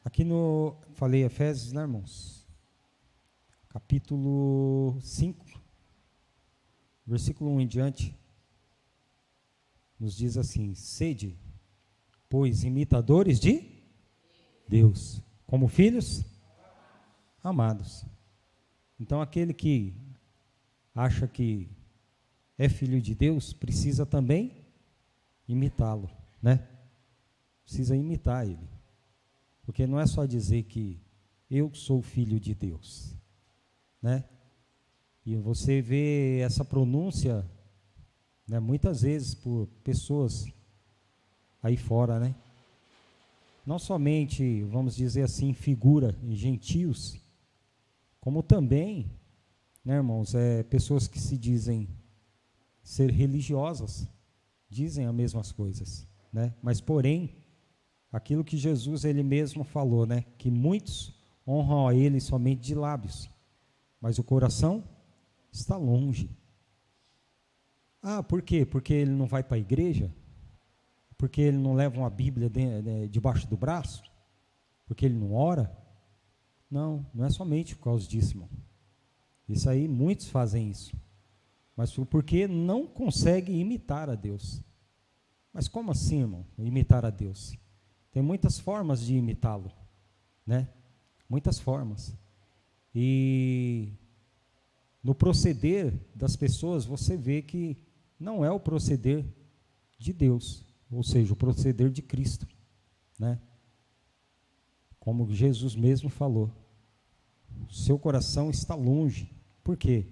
Aqui no, falei Efésios, né, irmãos? Capítulo 5, versículo 1 em diante, nos diz assim: sede, pois, imitadores de Deus, como filhos amados. Então, aquele que acha que é filho de Deus, precisa também imitá-lo, né? Precisa imitar ele. Porque não é só dizer que eu sou filho de Deus, né? E você vê essa pronúncia, né, muitas vezes por pessoas aí fora, né? Não somente, vamos dizer assim, figura em gentios, como também, né, irmãos, pessoas que se dizem ser religiosas, dizem as mesmas coisas, né? Mas, porém, aquilo que Jesus ele mesmo falou, né, que muitos honram a ele somente de lábios, mas o coração está longe. Ah, por quê? Porque ele não vai para a igreja? Porque ele não leva uma Bíblia debaixo do braço? Porque ele não ora? Não, não é somente por causa disso, irmão. Isso aí, muitos fazem isso. Mas porque não consegue imitar a Deus. Mas como assim, irmão, imitar a Deus? Tem muitas formas de imitá-lo, né? Muitas formas. E no proceder das pessoas, você vê que não é o proceder de Deus, ou seja, o proceder de Cristo, né? Como Jesus mesmo falou, seu coração está longe. Por quê?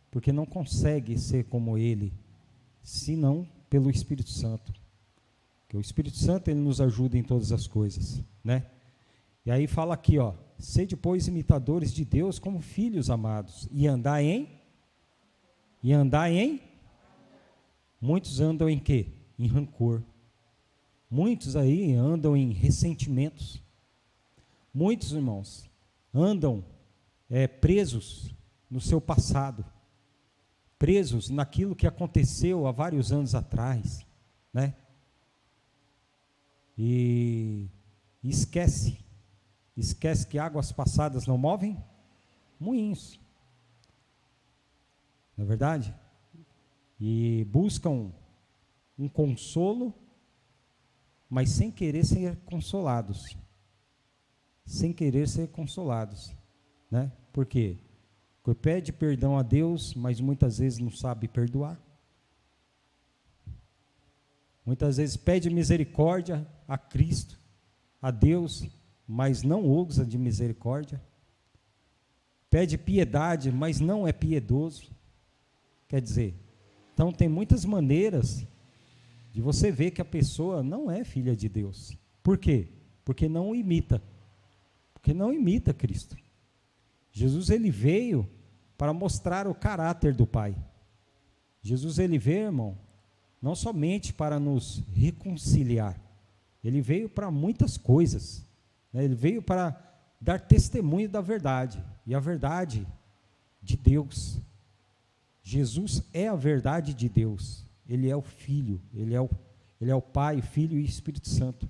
Porque não consegue ser como Ele, senão pelo Espírito Santo. Porque o Espírito Santo, ele nos ajuda em todas as coisas, né? E aí fala aqui, ó, sede, pois, imitadores de Deus como filhos amados, e andar em, muitos andam em quê? Em rancor. Muitos aí andam em ressentimentos. Muitos, irmãos, andam presos no seu passado, presos naquilo que aconteceu há vários anos atrás, né? E esquece que águas passadas não movem moinhos, não é verdade? E buscam um consolo, mas sem querer ser consolados, né? Por quê? Porque pede perdão a Deus, mas muitas vezes não sabe perdoar. Muitas vezes pede misericórdia a Cristo, a Deus, mas não usa de misericórdia. Pede piedade, mas não é piedoso. Quer dizer, então tem muitas maneiras de você ver que a pessoa não é filha de Deus. Por quê? Porque não imita Cristo. Jesus ele veio para mostrar o caráter do Pai. Jesus ele veio, irmão, não somente para nos reconciliar, ele veio para muitas coisas, né? Ele veio para dar testemunho da verdade, e a verdade de Deus. Jesus é a verdade de Deus, ele é o Filho, ele é o Pai, Filho e Espírito Santo.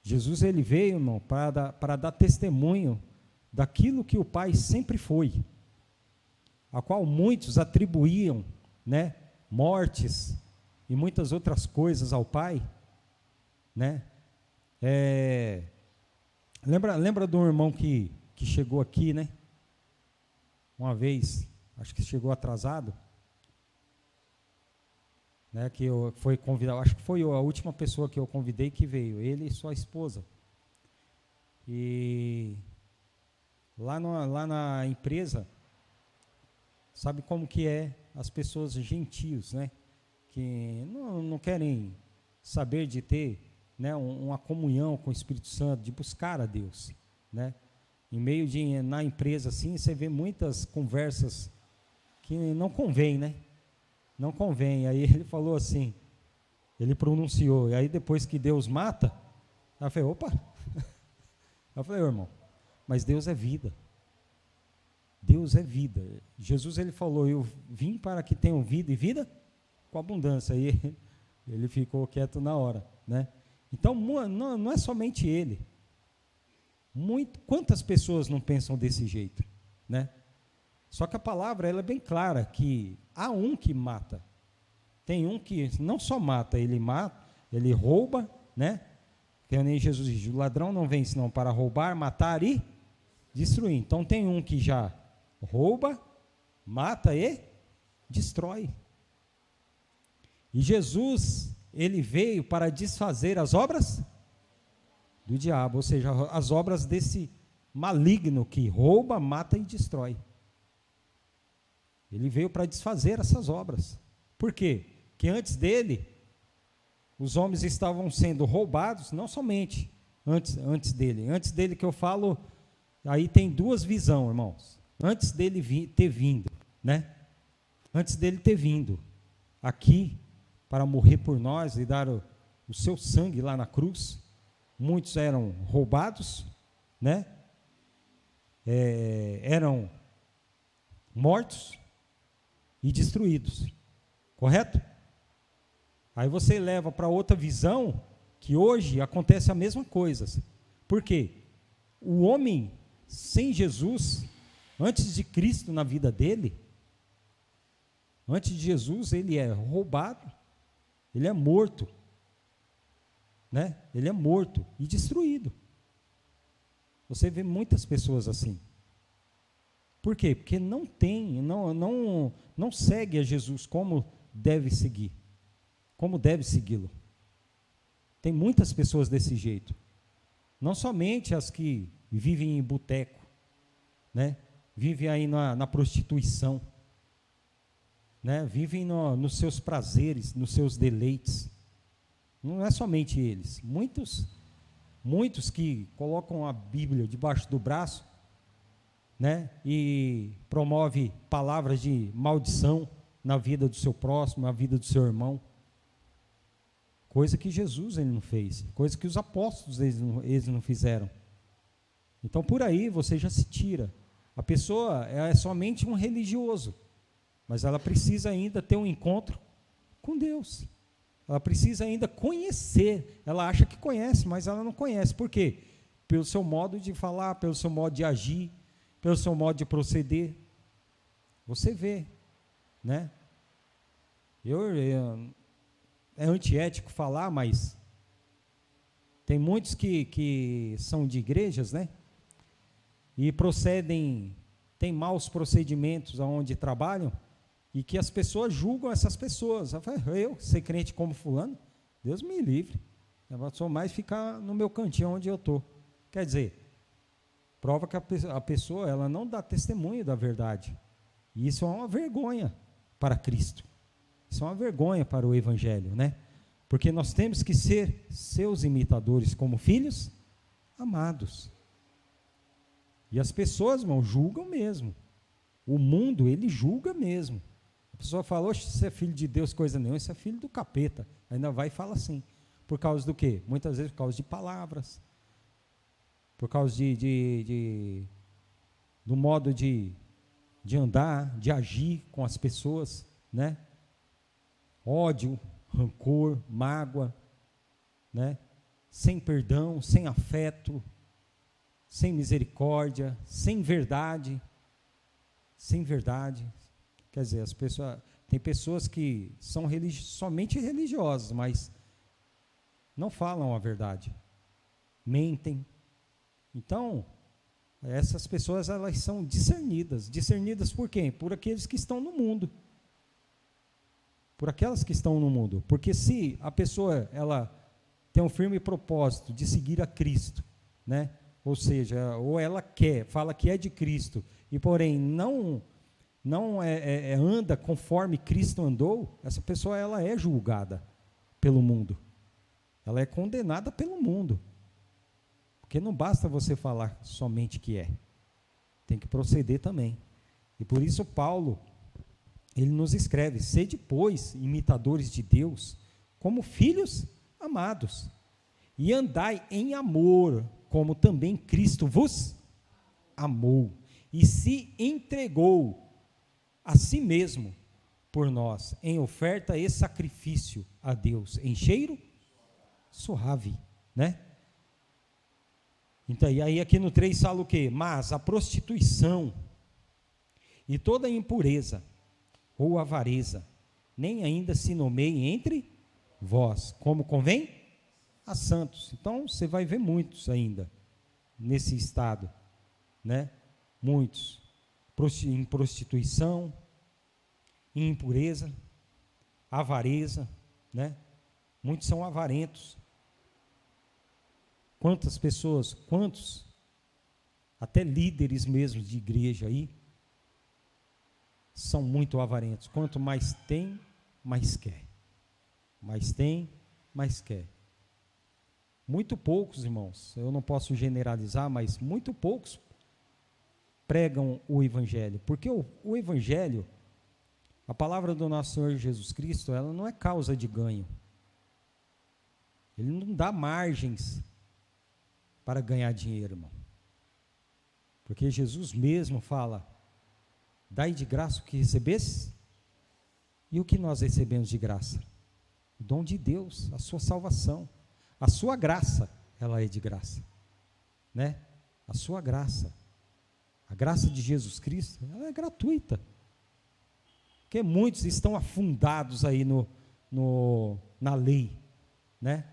Jesus ele veio, irmão, para dar testemunho daquilo que o Pai sempre foi, a qual muitos atribuíam, né, mortes e muitas outras coisas ao Pai, né? Lembra de um irmão que chegou aqui, né? Uma vez, acho que chegou atrasado, né? Que foi convidado, acho que foi a última pessoa que eu convidei que veio, ele e sua esposa. E lá na empresa, sabe como que é as pessoas gentios, né? Que não querem saber de ter, né, uma comunhão com o Espírito Santo, de buscar a Deus, né? Em meio na empresa assim, você vê muitas conversas que não convém, né? Não convém. Aí ele falou assim, ele pronunciou, e aí depois que Deus mata, eu falei, opa! Eu falei, irmão, mas Deus é vida. Deus é vida. Jesus ele falou, eu vim para que tenham vida e vida com abundância. Aí ele ficou quieto na hora, né? Então não é somente ele, Quantas pessoas não pensam desse jeito, né? Só que a palavra ela é bem clara que há um que mata. Tem um que não só mata, ele rouba, né? Que nem Jesus diz, o ladrão não vem senão para roubar, matar e destruir. Então tem um que já rouba, mata e destrói. E Jesus, ele veio para desfazer as obras do diabo, ou seja, as obras desse maligno que rouba, mata e destrói. Ele veio para desfazer essas obras. Por quê? Porque antes dele, os homens estavam sendo roubados, não somente antes dele que eu falo, aí tem duas visões, irmãos. Antes dele ter vindo, né? Antes dele ter vindo aqui para morrer por nós e dar o seu sangue lá na cruz, muitos eram roubados, né? Eram mortos e destruídos, correto? Aí você leva para outra visão, que hoje acontece a mesma coisa. Por quê? O homem sem Jesus, antes de Cristo na vida dele, antes de Jesus, ele é roubado, ele é morto, né? Ele é morto e destruído. Você vê muitas pessoas assim. Por quê? Porque não segue a Jesus como deve seguir, como deve segui-lo. Tem muitas pessoas desse jeito. Não somente as que vivem em boteco, né? Vivem aí na prostituição, né? Vivem nos seus prazeres, nos seus deleites. Não é somente eles. Muitos que colocam a Bíblia debaixo do braço, né? E promove palavras de maldição na vida do seu próximo, na vida do seu irmão. Coisa que Jesus ele não fez, coisa que os apóstolos eles não fizeram. Então por aí você já se tira. A pessoa é somente um religioso, mas ela precisa ainda ter um encontro com Deus. Ela precisa ainda conhecer. Ela acha que conhece, mas ela não conhece. Por quê? Pelo seu modo de falar, pelo seu modo de agir, pelo seu modo de proceder. Você vê, né? É antiético falar, mas tem muitos que são de igrejas, né? E tem maus procedimentos onde trabalham, e que as pessoas julgam essas pessoas. Eu ser crente como fulano, Deus me livre. Eu sou mais ficar no meu cantinho onde eu estou. Quer dizer, prova que a pessoa ela não dá testemunho da verdade. E isso é uma vergonha para Cristo. Isso é uma vergonha para o Evangelho, né? Porque nós temos que ser seus imitadores como filhos amados. E as pessoas, irmão, julgam mesmo. O mundo, ele julga mesmo. A pessoa fala, oxe, você é filho de Deus, coisa nenhuma, você é filho do capeta. Ainda vai e fala assim. Por causa do quê? Muitas vezes por causa de palavras. Por causa do modo de andar, de agir com as pessoas, né? Ódio, rancor, mágoa, né? Sem perdão, sem afeto, sem misericórdia, sem verdade. Sem verdade. Quer dizer, tem pessoas que são somente religiosas, mas não falam a verdade. Mentem. Então, essas pessoas elas são discernidas. Discernidas por quem? Por aqueles que estão no mundo. Por aquelas que estão no mundo. Porque se a pessoa ela tem um firme propósito de seguir a Cristo, né? Ou seja, ou ela fala que é de Cristo, e porém não anda conforme Cristo andou, essa pessoa ela é julgada pelo mundo. Ela é condenada pelo mundo. Porque não basta você falar somente que é. Tem que proceder também. E por isso Paulo, ele nos escreve, sede, pois, imitadores de Deus, como filhos amados, e andai em amor, como também Cristo vos amou, e se entregou a si mesmo por nós, em oferta e sacrifício a Deus, em cheiro suave, né? Então, e aí aqui no 3 fala o quê? Mas a prostituição e toda impureza ou avareza nem ainda se nomeie entre vós, como convém a santos. Então, você vai ver muitos ainda nesse estado, né? Muitos em prostituição, em impureza, avareza, né? Muitos são avarentos. Quantas pessoas, quantos, até líderes mesmo de igreja aí, são muito avarentos. Quanto mais tem, mais quer. Mais tem, mais quer. Muito poucos, irmãos, eu não posso generalizar, mas muito poucos pregam o Evangelho. Porque o Evangelho, a palavra do nosso Senhor Jesus Cristo, ela não é causa de ganho. Ele não dá margens para ganhar dinheiro, irmão. Porque Jesus mesmo fala, dai de graça o que recebesse, e o que nós recebemos de graça? O dom de Deus, a sua salvação. A sua graça, ela é de graça, né? A sua graça, a graça de Jesus Cristo, ela é gratuita. Porque muitos estão afundados aí na lei, né?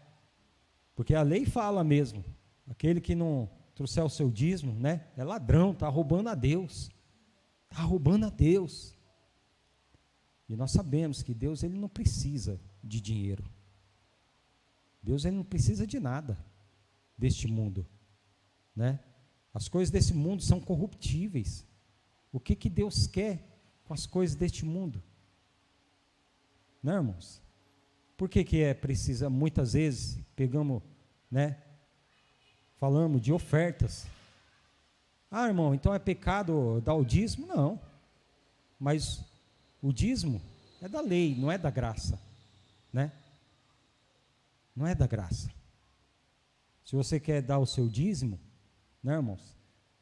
Porque a lei fala mesmo, aquele que não trouxer o seu dízimo, né? É ladrão, está roubando a Deus. Está roubando a Deus. E nós sabemos que Deus, ele não precisa de dinheiro. Deus, ele não precisa de nada deste mundo, né? As coisas desse mundo são corruptíveis. O que Deus quer com as coisas deste mundo? Não, irmãos? Por que é precisa, muitas vezes, pegamos, né? Falamos de ofertas. Ah, irmão, então é pecado dar o dízimo? Não. Mas o dízimo é da lei, não é da graça, né? Não é da graça. Se você quer dar o seu dízimo, né, irmãos?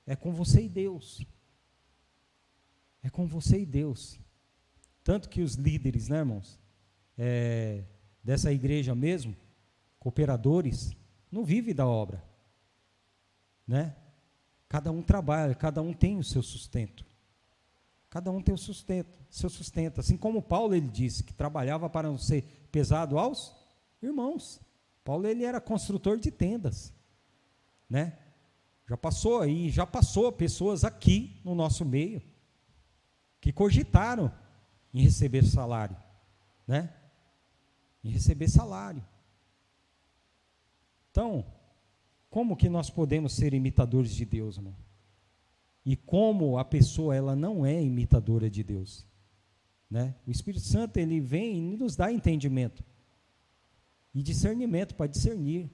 É com você e Deus. É com você e Deus. Tanto que os líderes, né, irmãos? Dessa igreja mesmo, cooperadores, não vivem da obra, né? Cada um trabalha, cada um tem o seu sustento. Cada um tem o seu sustento. Assim como Paulo, ele disse que trabalhava para não ser pesado aos irmãos. Paulo, ele era construtor de tendas, né? Já passou pessoas aqui no nosso meio que cogitaram em receber salário, né? Em receber salário. Então, como que nós podemos ser imitadores de Deus, irmão? E como a pessoa, ela não é imitadora de Deus, né? O Espírito Santo, ele vem e nos dá entendimento e discernimento para discernir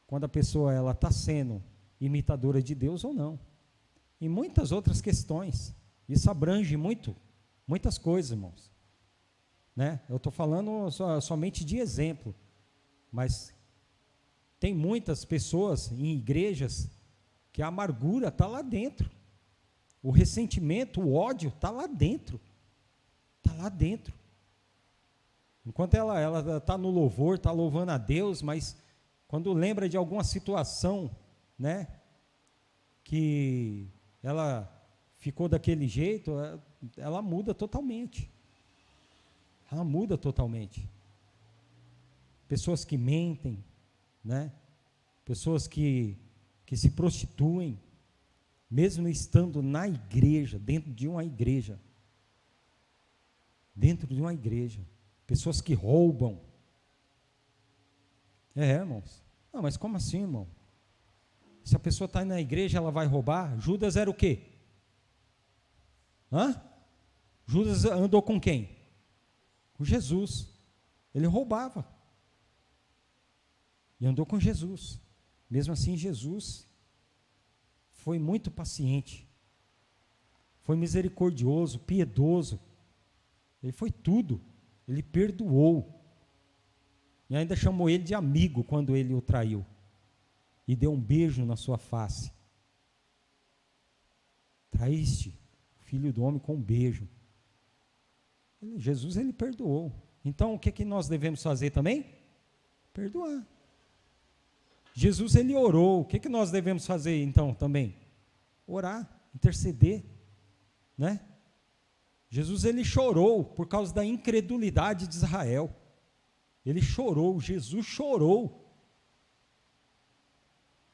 quando a pessoa, ela está sendo imitadora de Deus ou não. E muitas outras questões. Isso abrange muitas coisas, irmãos, né? Eu estou falando somente de exemplo, mas tem muitas pessoas em igrejas que a amargura está lá dentro. O ressentimento, o ódio está lá dentro. Está lá dentro. Enquanto ela está no louvor, está louvando a Deus, mas quando lembra de alguma situação, né, que ela ficou daquele jeito, ela muda totalmente. Ela muda totalmente. Pessoas que mentem, né? Pessoas que se prostituem, mesmo estando na igreja, dentro de uma igreja. Pessoas que roubam. Irmãos. Não, mas como assim, irmão? Se a pessoa está na igreja, ela vai roubar? Judas era o quê? Judas andou com quem? Com Jesus. Ele roubava. E andou com Jesus. Mesmo assim, Jesus foi muito paciente. Foi misericordioso, piedoso. Ele foi tudo. Ele perdoou. E ainda chamou ele de amigo quando ele o traiu. E deu um beijo na sua face. Traíste o Filho do Homem com um beijo. Jesus, ele perdoou. Então, o que nós devemos fazer também? Perdoar. Jesus, ele orou. O que nós devemos fazer, então, também? Orar, interceder, né? Jesus, ele chorou por causa da incredulidade de Israel. Ele chorou, Jesus chorou.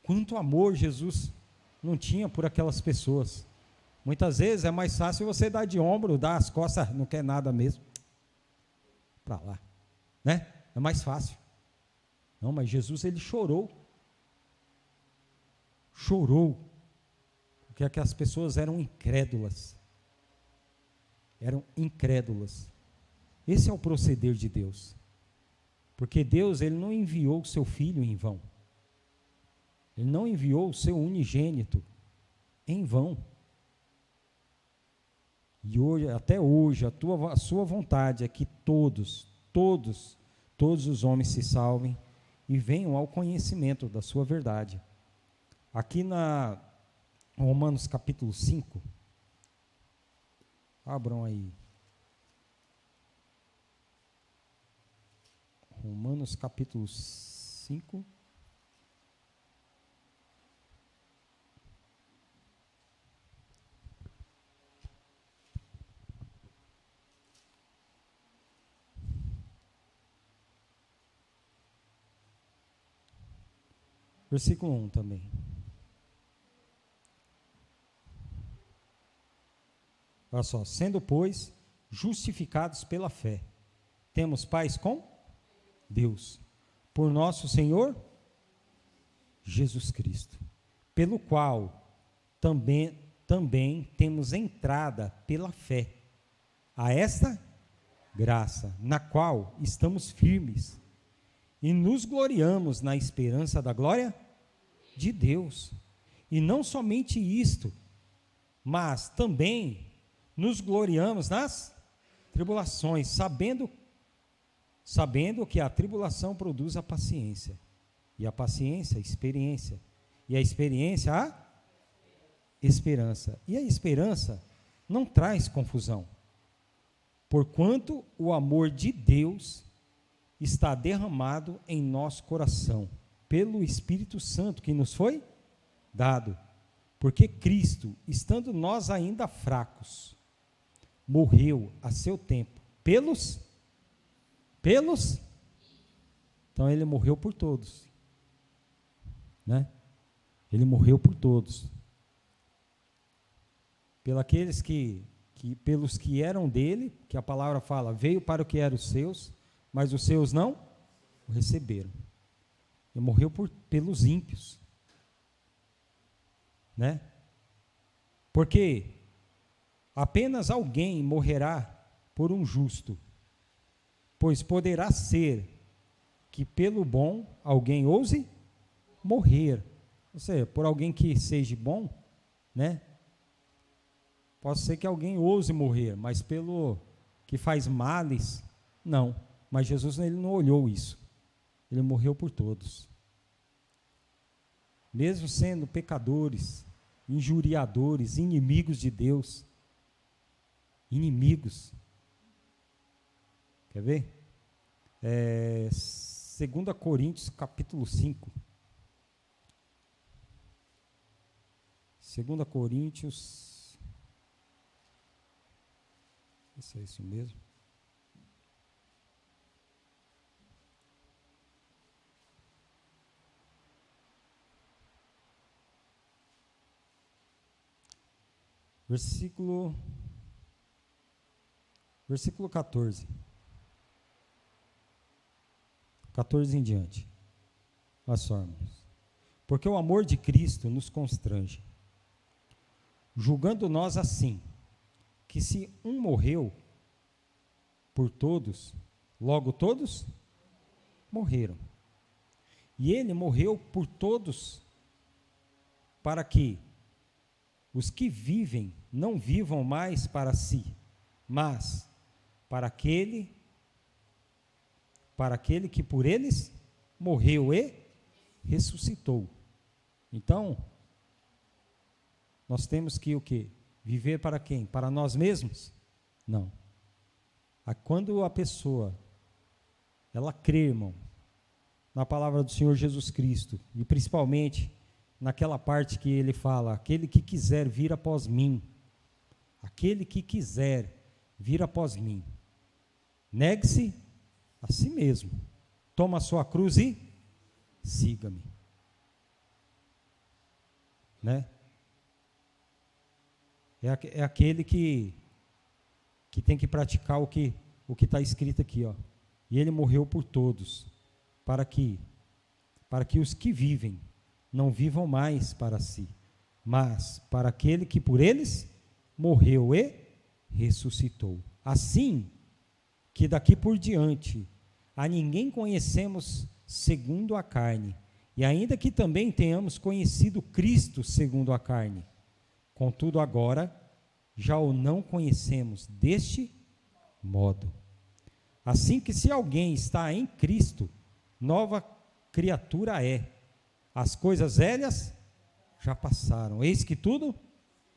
Quanto amor Jesus não tinha por aquelas pessoas. Muitas vezes é mais fácil você dar de ombro, dar as costas, não quer nada mesmo. Para lá, né? É mais fácil. Não, mas Jesus, ele chorou. Chorou. Porque aquelas pessoas eram incrédulas. Eram incrédulas. Esse é o proceder de Deus. Porque Deus, ele não enviou o seu filho em vão. Ele não enviou o seu unigênito em vão. E hoje, até hoje, a sua vontade é que todos os homens se salvem e venham ao conhecimento da sua verdade. Aqui na Romanos capítulo 5, abram aí. Romanos capítulo 5. Versículo 1 também. Olha só, sendo, pois, justificados pela fé, temos paz com Deus, por nosso Senhor Jesus Cristo, pelo qual também temos entrada pela fé a esta graça, na qual estamos firmes e nos gloriamos na esperança da glória de Deus. E não somente isto, mas também nos gloriamos nas tribulações, sabendo que a tribulação produz a paciência, e a paciência a experiência, e a experiência a esperança. E a esperança não traz confusão, porquanto o amor de Deus está derramado em nosso coração, pelo Espírito Santo que nos foi dado. Porque Cristo, estando nós ainda fracos, morreu a seu tempo pelos, então ele morreu por todos, né? Ele morreu por todos, pelos que eram dele, que a palavra fala, veio para o que eram os seus, mas os seus não o receberam. Ele morreu pelos ímpios, né? Porque apenas alguém morrerá por um justo, pois poderá ser que pelo bom alguém ouse morrer. Ou seja, por alguém que seja bom, né? Pode ser que alguém ouse morrer, mas pelo que faz males, não. Mas Jesus, ele não olhou isso. Ele morreu por todos. Mesmo sendo pecadores, injuriadores, inimigos de Deus. Inimigos. Quer ver? 2 Coríntios capítulo 5. 2 Coríntios. Isso é isso mesmo. Versículo 14. 14 em diante. Olha só, irmãos. Porque o amor de Cristo nos constrange, julgando nós assim, que se um morreu por todos, logo todos morreram. E ele morreu por todos, para que os que vivem não vivam mais para si, mas para aquele que por eles morreu e ressuscitou. Então, nós temos que o quê? Viver para quem? Para nós mesmos? Não. Quando a pessoa, ela crê, irmão, na palavra do Senhor Jesus Cristo, e principalmente naquela parte que ele fala: aquele que quiser vir após mim, aquele que quiser vir após mim, negue-se a si mesmo, toma a sua cruz e siga-me. Né? É aquele que tem que praticar o que está escrito aqui, ó. E ele morreu por todos, para que os que vivem não vivam mais para si, mas para aquele que por eles morreu e ressuscitou. Assim que daqui por diante a ninguém conhecemos segundo a carne, e ainda que também tenhamos conhecido Cristo segundo a carne, contudo agora já o não conhecemos deste modo. Assim que se alguém está em Cristo, nova criatura é. As coisas velhas já passaram, eis que tudo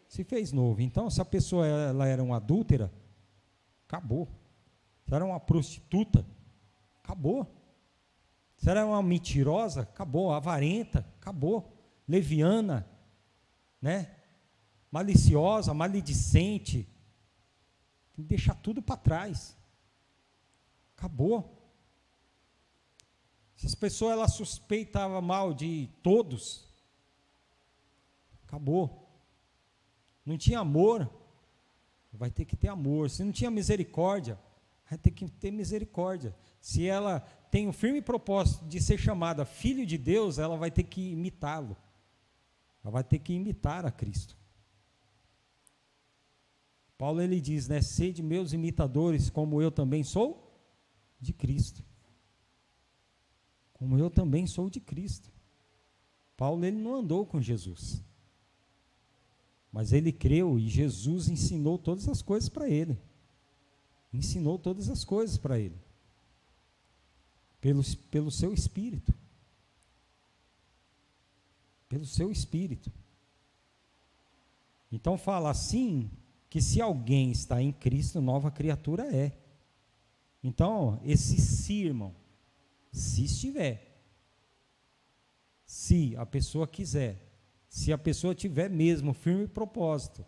se fez novo. Então, se a pessoa ela era uma adúltera, acabou. Se era uma prostituta, acabou. Se era uma mentirosa, acabou. Avarenta, acabou. Leviana, né? Maliciosa, maledicente, tem que deixar tudo para trás. Acabou. Se as pessoas ela suspeitavam mal de todos, acabou. Não tinha amor, vai ter que ter amor. Se não tinha misericórdia, vai ter que ter misericórdia. Se ela tem o firme propósito de ser chamada filho de Deus, ela vai ter que imitá-lo. Ela vai ter que imitar a Cristo. Paulo ele diz, né, sede meus imitadores, como eu também sou de Cristo. Como eu também sou de Cristo. Paulo ele não andou com Jesus, mas ele creu e Jesus ensinou todas as coisas para ele. Ensinou todas as coisas para ele. Pelo seu Espírito. Pelo seu Espírito. Então fala assim, que se alguém está em Cristo, nova criatura é. Então, esse se, irmão, se estiver, se a pessoa quiser, se a pessoa tiver mesmo firme propósito,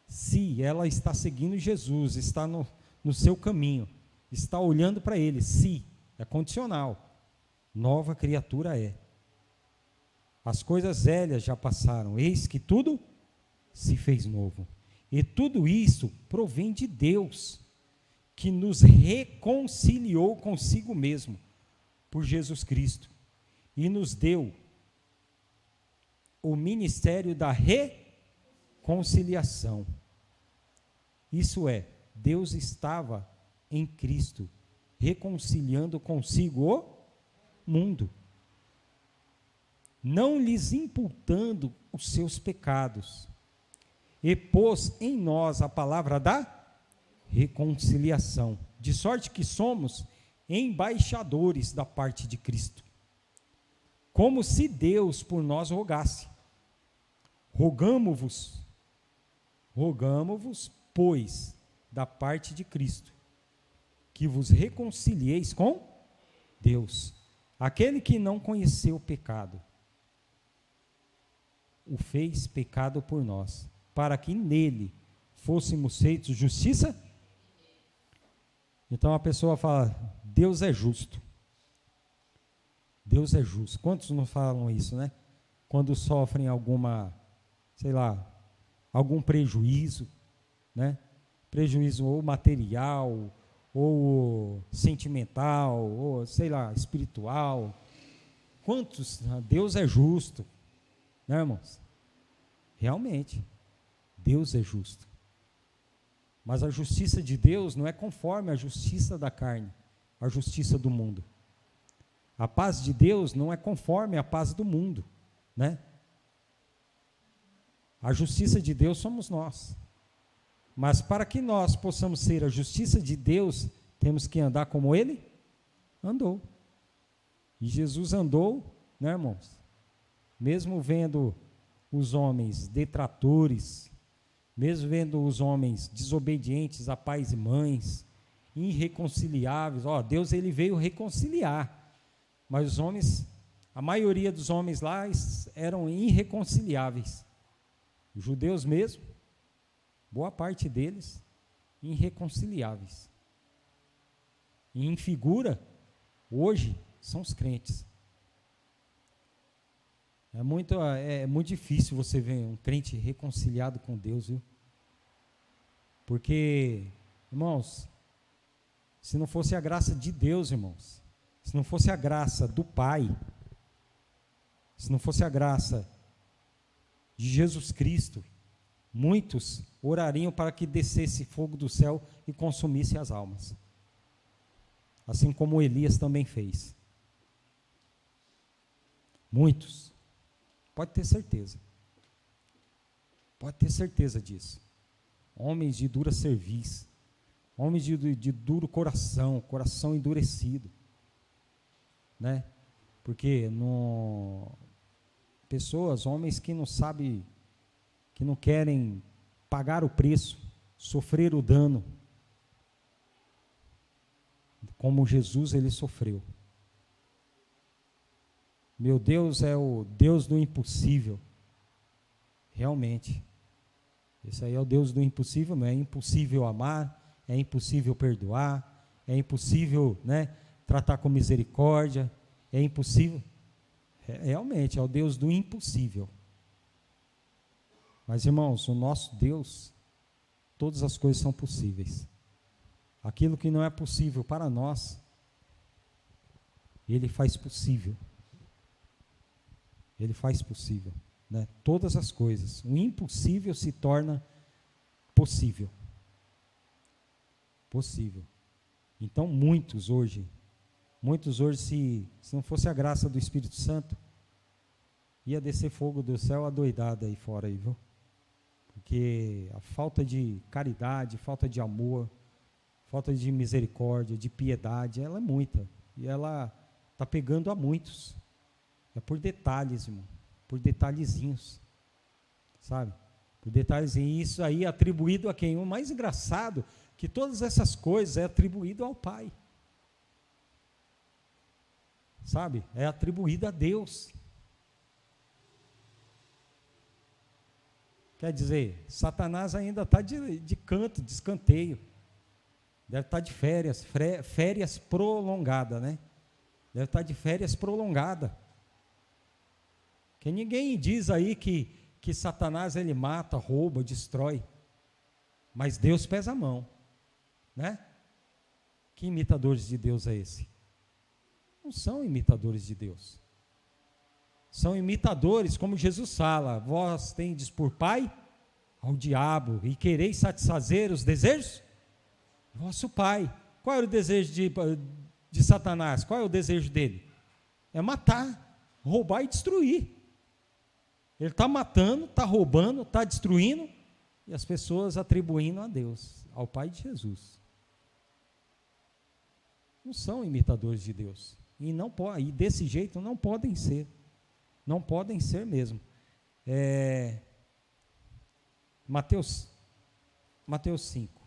se ela está seguindo Jesus, está no seu caminho, está olhando para ele, se, é condicional, nova criatura é. As coisas velhas já passaram, eis que tudo se fez novo. E tudo isso provém de Deus, que nos reconciliou consigo mesmo, por Jesus Cristo, e nos deu o ministério da reconciliação. Isso é, Deus estava em Cristo, reconciliando consigo o mundo, não lhes imputando os seus pecados, e pôs em nós a palavra da reconciliação, de sorte que somos embaixadores da parte de Cristo, como se Deus por nós rogasse. Rogamo-vos, pois, da parte de Cristo, que vos reconcilieis com Deus. Aquele que não conheceu o pecado, o fez pecado por nós, para que nele fôssemos feitos justiça. Então a pessoa fala, Deus é justo. Deus é justo. Quantos não falam isso, né? Quando sofrem alguma, sei lá, algum prejuízo, né? Prejuízo ou material, ou sentimental, ou sei lá, espiritual. Quantos? Deus é justo, né, irmãos? Realmente, Deus é justo. Mas a justiça de Deus não é conforme a justiça da carne, a justiça do mundo. A paz de Deus não é conforme a paz do mundo, né? A justiça de Deus somos nós. Mas para que nós possamos ser a justiça de Deus, temos que andar como Ele andou. E Jesus andou, né, irmãos? Mesmo vendo os homens detratores, mesmo vendo os homens desobedientes a pais e mães, irreconciliáveis, Deus ele veio reconciliar, Mas os homens, a maioria dos homens lá eram irreconciliáveis. Os judeus mesmo, boa parte deles, irreconciliáveis. E em figura, hoje, são os crentes. É muito difícil você ver um crente reconciliado com Deus, viu? Porque, irmãos, se não fosse a graça de Deus, irmãos, se não fosse a graça do Pai, se não fosse a graça de Jesus Cristo, muitos orariam para que descesse fogo do céu e consumisse as almas. Assim como Elias também fez. Muitos. Pode ter certeza. Pode ter certeza disso. Homens de dura cerviz, homens de duro coração endurecido, né? Porque pessoas, homens que não sabem, que não querem pagar o preço, sofrer o dano, como Jesus ele sofreu. Meu Deus é o Deus do impossível, realmente. Esse aí é o Deus do impossível, não é impossível amar, é impossível perdoar, é impossível, né, tratar com misericórdia, é impossível. Realmente, é o Deus do impossível. Mas, irmãos, o nosso Deus, todas as coisas são possíveis. Aquilo que não é possível para nós, Ele faz possível. Ele faz possível. Né? Todas as coisas. O impossível se torna possível. Possível. Então, muitos hoje, se não fosse a graça do Espírito Santo, ia descer fogo do céu adoidado aí fora, aí, viu? Porque a falta de caridade, falta de amor, falta de misericórdia, de piedade, ela é muita. E ela está pegando a muitos. É por detalhes, irmão. Por detalhezinhos, sabe? Por detalhezinhos. E isso aí é atribuído a quem? O mais engraçado, que todas essas coisas é atribuído ao Pai. Sabe? É atribuído a Deus. Quer dizer, Satanás ainda está de canto, de escanteio. Deve estar de férias prolongada, né? Deve estar de férias prolongada. Que ninguém diz aí que Satanás ele mata, rouba, destrói. Mas Deus pesa a mão, né? Que imitadores de Deus é esse? Não são imitadores de Deus. São imitadores, como Jesus fala, vós tendes por pai ao diabo e quereis satisfazer os desejos? Vosso pai. Qual era o desejo de Satanás? Qual é o desejo dele? É matar, roubar e destruir. Ele está matando, está roubando, está destruindo, e as pessoas atribuindo a Deus, ao Pai de Jesus. Não são imitadores de Deus. E desse jeito não podem ser. Não podem ser mesmo. Mateus 5.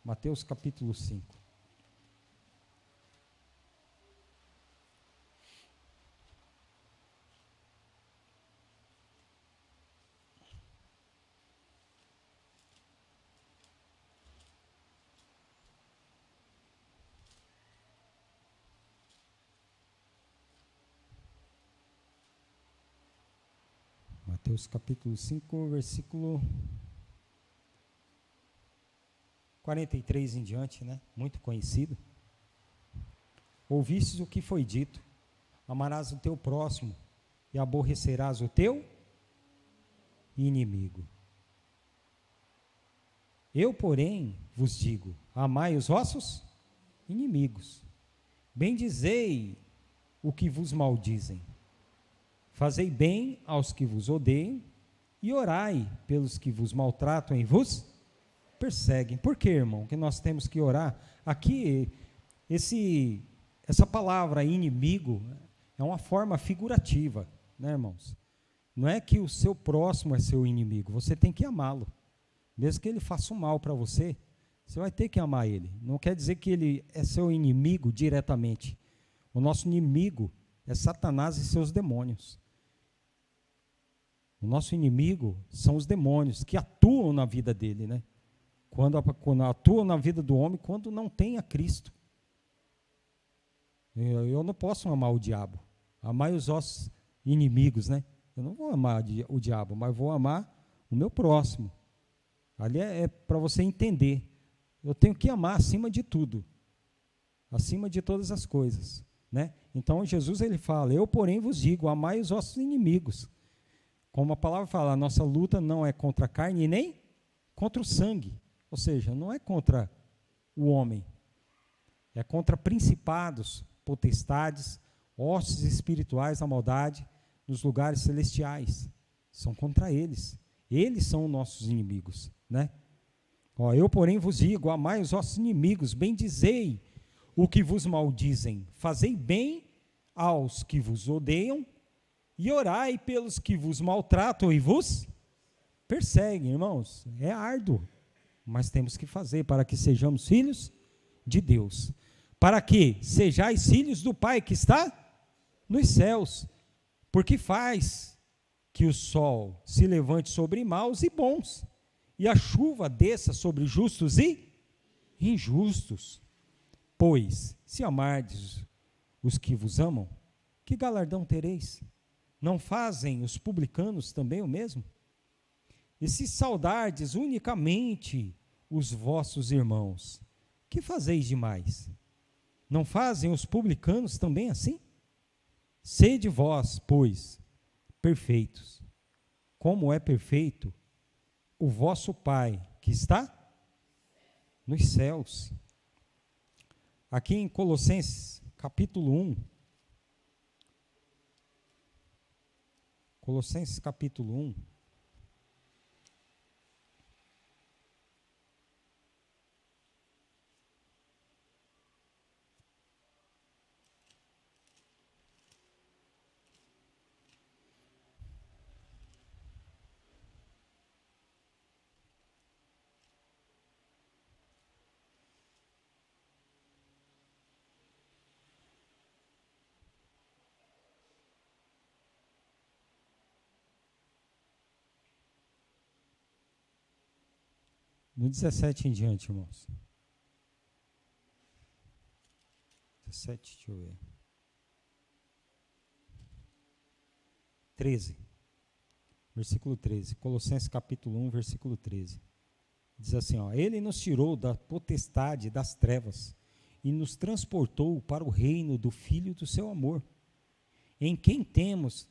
Mateus capítulo 5. Mateus capítulo 5, versículo 43 em diante, né? Muito conhecido. Ouvistes o que foi dito: amarás o teu próximo e aborrecerás o teu inimigo. Eu, porém, vos digo: amai os vossos inimigos, bendizei o que vos maldizem, fazei bem aos que vos odeiam e orai pelos que vos maltratam e vos perseguem. Por que, irmão, que nós temos que orar? Aqui, essa palavra inimigo é uma forma figurativa, né, irmãos? Não é que o seu próximo é seu inimigo, você tem que amá-lo. Mesmo que ele faça um mal para você, Você vai ter que amar ele. Não quer dizer que ele é seu inimigo diretamente. O nosso inimigo é Satanás e seus demônios. O nosso inimigo são os demônios que atuam na vida dele, né? Quando atuam na vida do homem, quando não tem a Cristo. Eu não posso amar o diabo. Amar os nossos inimigos, né? Eu não vou amar o diabo, mas vou amar o meu próximo. Ali é para você entender. Eu tenho que amar acima de tudo. Acima de todas as coisas, né? Então Jesus ele fala: eu porém vos digo, amai os vossos inimigos. Como a palavra fala, a nossa luta não é contra a carne e nem contra o sangue. Ou seja, não é contra o homem. É contra principados, potestades, hostes espirituais da maldade nos lugares celestiais. São contra eles. Eles são nossos inimigos, né? Ó, eu, porém, vos digo, amai os vossos inimigos, bendizei o que vos maldizem, fazei bem aos que vos odeiam e orai pelos que vos maltratam e vos perseguem, irmãos. É árduo, mas temos que fazer para que sejamos filhos de Deus, para que sejais filhos do Pai que está nos céus, porque faz que o sol se levante sobre maus e bons, e a chuva desça sobre justos e injustos. Pois, se amardes os que vos amam, que galardão tereis? Não fazem os publicanos também o mesmo? E se saudardes unicamente os vossos irmãos, que fazeis demais? Não fazem os publicanos também assim? Sede vós, pois, perfeitos, como é perfeito o vosso Pai que está nos céus. Aqui em Colossenses, capítulo 1. Colossenses, capítulo 1. No 17 em diante, irmãos. 17, deixa eu ver. 13. Versículo 13. Colossenses capítulo 1, versículo 13. Diz assim, ó: Ele nos tirou da potestade das trevas e nos transportou para o reino do Filho do seu amor, em quem temos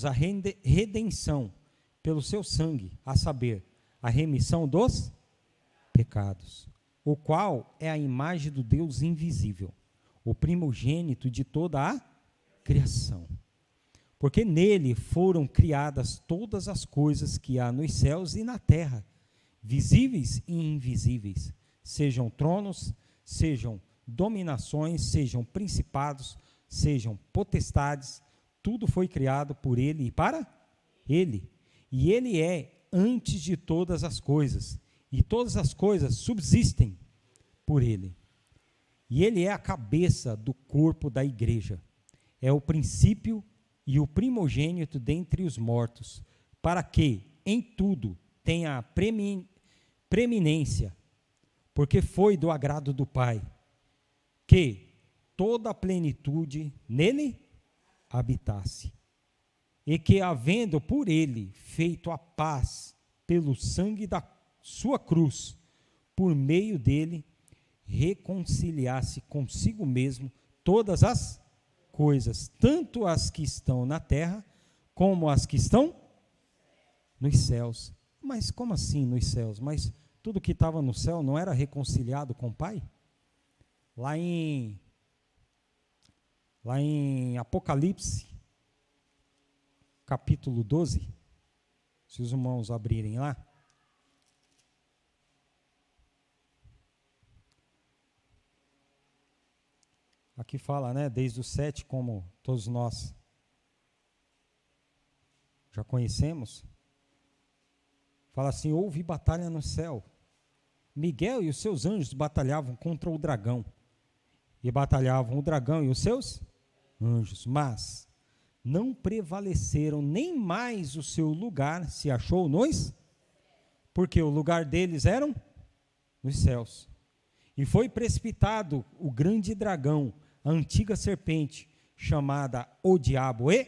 a redenção pelo seu sangue, a saber, a remissão dos pecados, o qual é a imagem do Deus invisível, o primogênito de toda a criação. Porque nele foram criadas todas as coisas que há nos céus e na terra, visíveis e invisíveis, sejam tronos, sejam dominações, sejam principados, sejam potestades, tudo foi criado por ele e para ele. E ele é antes de todas as coisas, e todas as coisas subsistem por ele. E ele é a cabeça do corpo da igreja, é o princípio e o primogênito dentre os mortos, para que em tudo tenha a preeminência, porque foi do agrado do Pai, que toda a plenitude nele habitasse, e que, havendo por ele feito a paz pelo sangue da sua cruz, por meio dele reconciliasse consigo mesmo todas as coisas, tanto as que estão na terra, como as que estão nos céus. Mas como assim nos céus? Mas tudo que estava no céu não era reconciliado com o Pai? Lá em Apocalipse, capítulo 12, se os irmãos abrirem lá, aqui fala, né, desde o 7, como todos nós já conhecemos, Fala assim: houve batalha no céu. Miguel e os seus anjos batalhavam contra o dragão. E batalhavam o dragão e os seus anjos. Mas não prevaleceram, nem mais o seu lugar se achou nos, porque o lugar deles eram nos céus. E foi precipitado o grande dragão, a antiga serpente, chamada o diabo e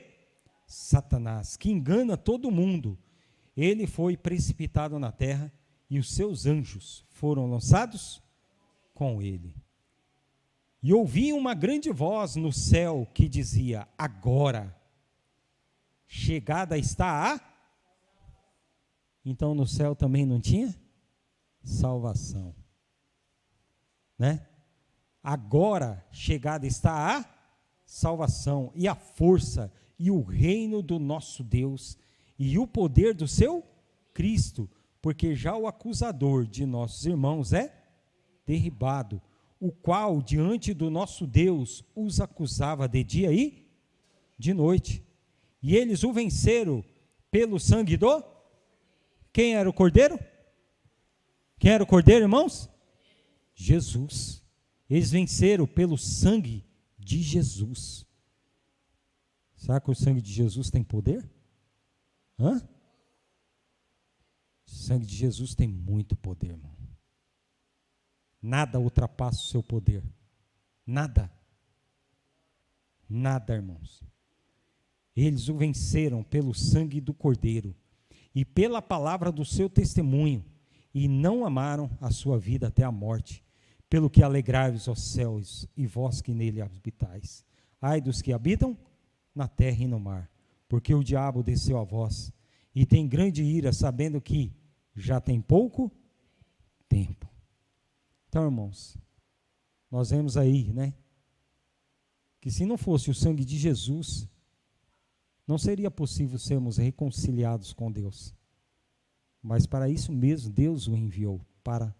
Satanás, que engana todo mundo. Ele foi precipitado na terra e os seus anjos foram lançados com ele. E ouvi uma grande voz no céu que dizia: agora, chegada está a... Então no céu também não tinha salvação, né? Agora chegada está a salvação e a força e o reino do nosso Deus e o poder do seu Cristo, porque já o acusador de nossos irmãos é derribado, o qual diante do nosso Deus os acusava de dia e de noite. E eles o venceram pelo sangue do... Quem era o cordeiro? Quem era o cordeiro, irmãos? Jesus. Eles venceram pelo sangue de Jesus. Será que o sangue de Jesus tem poder? Hã? O sangue de Jesus tem muito poder, irmão. Nada ultrapassa o seu poder. Nada. Nada, irmãos. Eles o venceram pelo sangue do Cordeiro e pela palavra do seu testemunho, e não amaram a sua vida até a morte. Pelo que alegrai-vos, ó céus, e vós que nele habitais. Ai dos que habitam na terra e no mar, porque o diabo desceu a vós, e tem grande ira, sabendo que já tem pouco tempo. Então, irmãos, nós vemos aí, né, que se não fosse o sangue de Jesus, não seria possível sermos reconciliados com Deus. Mas para isso mesmo, Deus o enviou, para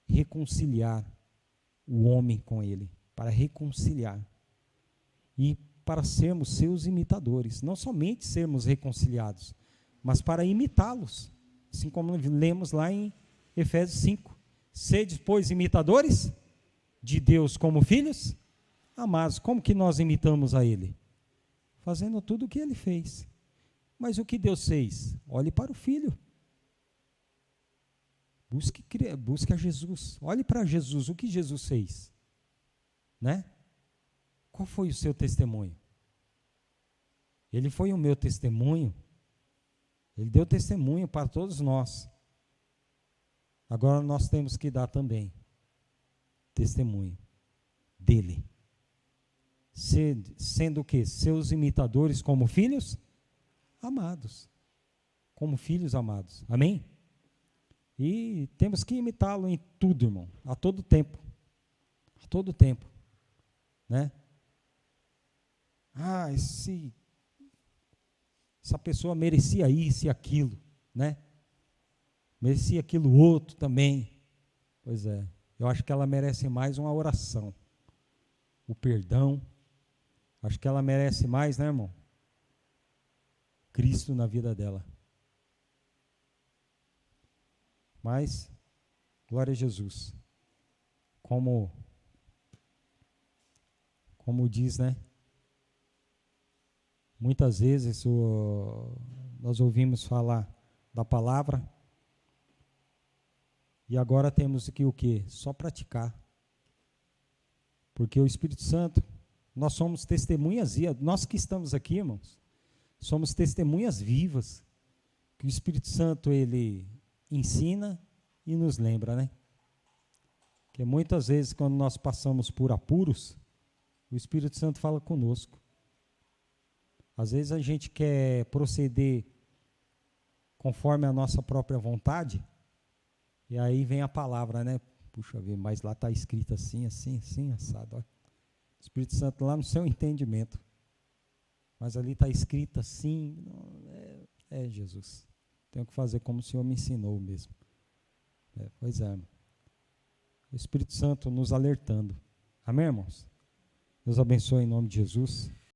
reconciliar o homem com Ele, para reconciliar. E para sermos seus imitadores, não somente sermos reconciliados, mas para imitá-los. Assim como lemos lá em Efésios 5. Sede, pois, imitadores de Deus como filhos amados. Como que nós imitamos a Ele? Fazendo tudo o que Ele fez. Mas o que Deus fez? Olhe para o Filho. Busque a Jesus. Olhe para Jesus. O que Jesus fez? Né? Qual foi o seu testemunho? Ele foi o meu testemunho. Ele deu testemunho para todos nós. Agora nós temos que dar também testemunho dele. Sendo o quê? Seus imitadores como filhos amados. Como filhos amados. Amém? E temos que imitá-lo em tudo, irmão. A todo tempo. A todo tempo. Né? Ah, essa pessoa merecia isso e aquilo, né? Merecia aquilo outro também. Pois é, eu acho que ela merece mais uma oração. O perdão. Acho que ela merece mais, né, irmão? Cristo na vida dela. Mas, glória a Jesus. Como diz, né? Muitas vezes nós ouvimos falar da palavra e agora temos que o quê? Só praticar. Porque o Espírito Santo, nós somos testemunhas, nós que estamos aqui, irmãos, somos testemunhas vivas, que o Espírito Santo, ele ensina e nos lembra, né? Que muitas vezes, quando nós passamos por apuros, o Espírito Santo fala conosco. Às vezes a gente quer proceder conforme a nossa própria vontade, e aí vem a palavra, né? Puxa vida, mas lá está escrito assim, assim, assim, assado. Olha. O Espírito Santo lá no seu entendimento. Mas ali está escrito assim, Jesus. Tenho que fazer como o Senhor me ensinou mesmo. Pois é, irmão. O Espírito Santo nos alertando. Amém, irmãos? Deus abençoe em nome de Jesus.